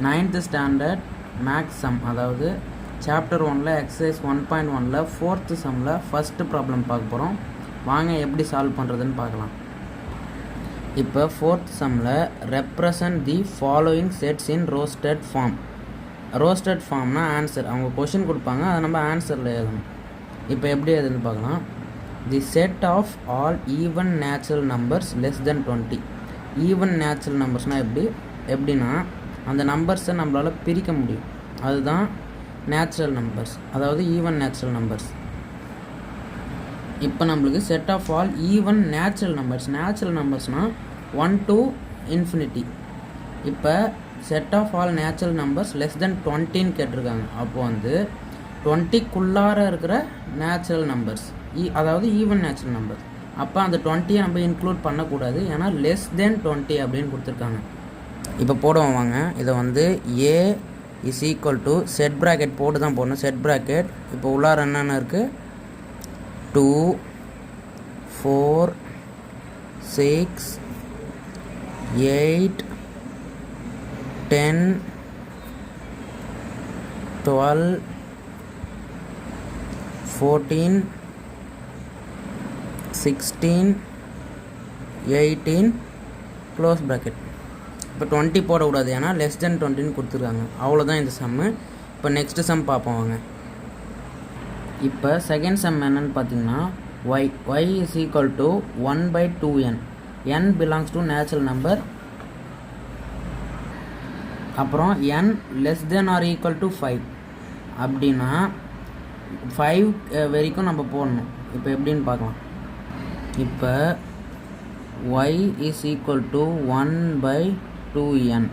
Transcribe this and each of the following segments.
9th standard maths some, அதாவது chapter 1ல் exercise 1.1ல் 4th சம்மில் ஃபஸ்ட்டு ப்ராப்ளம் பார்க்க போகிறோம். வாங்க எப்படி சால்வ் பண்ணுறதுன்னு பார்க்கலாம். இப்போ 4th சம்மில் represent the following sets in roster form. Roster ஃபார்ம்னா ஆன்சர், அவங்க கொஷின் கொடுப்பாங்க, அதை நம்ம ஆன்சரில் எழுதணும். இப்போ எப்படி எழுதுன்னு பார்க்கலாம். The set of all even natural numbers less than 20. Even natural நம்பர்ஸ்னால் எப்படின்னா அந்த நம்பர்ஸை நம்மளால் பிரிக்க முடியும், அதுதான் நேச்சுரல் நம்பர்ஸ், அதாவது ஈவன் நேச்சுரல் நம்பர்ஸ். இப்போ நம்மளுக்கு set of all even natural நம்பர்ஸ்னால் 1 to infinity. இப்போ set of all natural numbers less தென் 20ன்னு கேட்டிருக்காங்க. அப்போது வந்து 20க்குள்ளார இருக்கிற நேச்சுரல் நம்பர்ஸ், அதாவது ஈவன் நேச்சுரல் நம்பர்ஸ். அப்போ அந்த 20யை நம்ம இன்க்ளூட் பண்ணக்கூடாது, ஏன்னா லெஸ் தென் 20 அப்படின்னு கொடுத்துருக்காங்க. இப்போ போடுவோம் வாங்க. இதை வந்து A is equal to set bracket போட்டு தான் போடணும், செட் ப்ராக்கெட். இப்போ உள்ளார என்னென்ன இருக்குது, 2 4 6 8 10 12 14 16 18 க்ளோஸ் ப்ராக்கெட். இப்போ 20 போடக்கூடாது, ஏன்னா லெஸ் தென் 20ன்னு கொடுத்துருக்காங்க. அவ்வளோதான் இந்த சம்மு. இப்போ நெக்ஸ்ட்டு சம் பார்ப்போம் வாங்க. இப்போ செகண்ட் சம் என்னன்னு பார்த்தீங்கன்னா y is equal to 1/2n. n belongs to natural number. அப்புறம் n less than or equal to 5 அப்படின்னா 5 வரைக்கும் நம்ம போடணும். இப்போ எப்படின்னு பார்க்கலாம். இப்போ y is equal to 1/2n.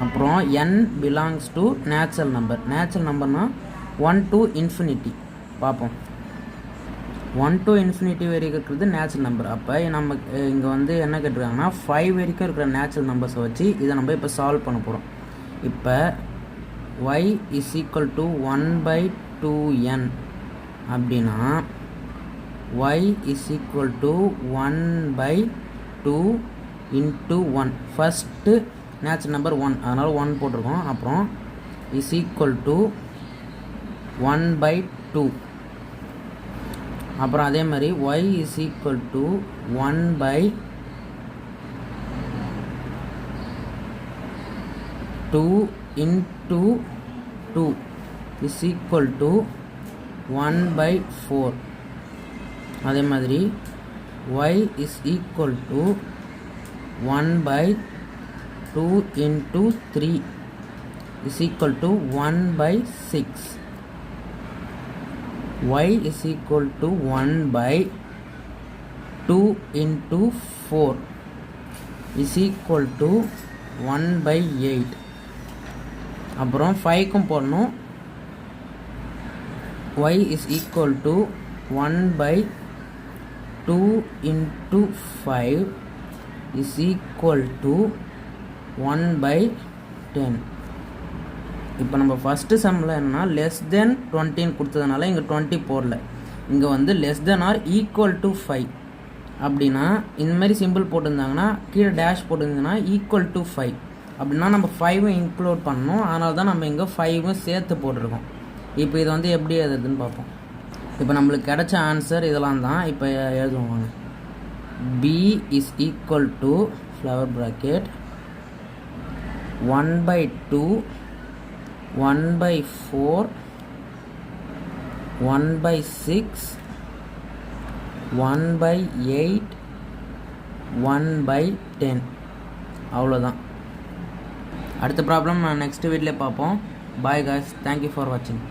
அப்புறம் n பிலாங்ஸ் டு நேச்சுரல் நம்பர்னால் 1 to infinity பார்ப்போம். 1 to infinity வரைக்கும் இருக்கிறது நேச்சுரல் நம்பர். அப்போ நம்ம இங்கே வந்து என்ன கேட்டிருக்காங்கன்னா 5 வரைக்கும் இருக்கிற நேச்சுரல் நம்பர்ஸை வச்சு இதை நம்ம இப்போ சால்வ் பண்ண போகிறோம். இப்போ y is equal to 1/2n அப்படின்னா y is equal to 1/2 into 1. First natural number 1, அதனால் 1 போட்டிருக்கோம். அப்புறம் இஸ் ஈக்குவல் டு 1/2. அப்புறம் அதே மாதிரி y is equal to 1/2 into 2 is equal to 1/4. அதே மாதிரி y is equal to 1/2 into 3 is equal to 1/6. y is equal to 1/2 into 4 is equal to 1/8. அப்புறம் 5க்கும் போடணும். y is equal to 1/2 into 5 is equal to 1/10. இப்போ நம்ம first சம்மில் என்னென்னா less than 20ன்னு கொடுத்ததுனால இங்கே 20 போடல. இங்கே வந்து less than or equal to 5 அப்படின்னா இந்தமாதிரி சிம்பிள் போட்டிருந்தாங்கன்னா கீழே டேஷ் போட்டிருந்ததுன்னா ஈக்குவல் டு 5 அப்படின்னா நம்ம 5 இன்க்ளூட் பண்ணணும். அதனால தான் நம்ம இங்கே 5 சேர்த்து போட்டிருக்கோம். இப்போ இதை வந்து எப்படி எழுதுன்னு பார்ப்போம். இப்போ நம்மளுக்கு கிடைச்ச ஆன்சர் இதெல்லாம் தான். இப்போ எழுதுவாங்க. b is equal to flower bracket 1/2 1/4 1/6 1/8 1/10. அவ்வளோதான். அடுத்த ப்ராப்ளம் நான் நெக்ஸ்ட் வீடியோவில் பார்ப்போம். பாய் காய்ஸ், தேங்க்யூ ஃபார் வாட்சிங்.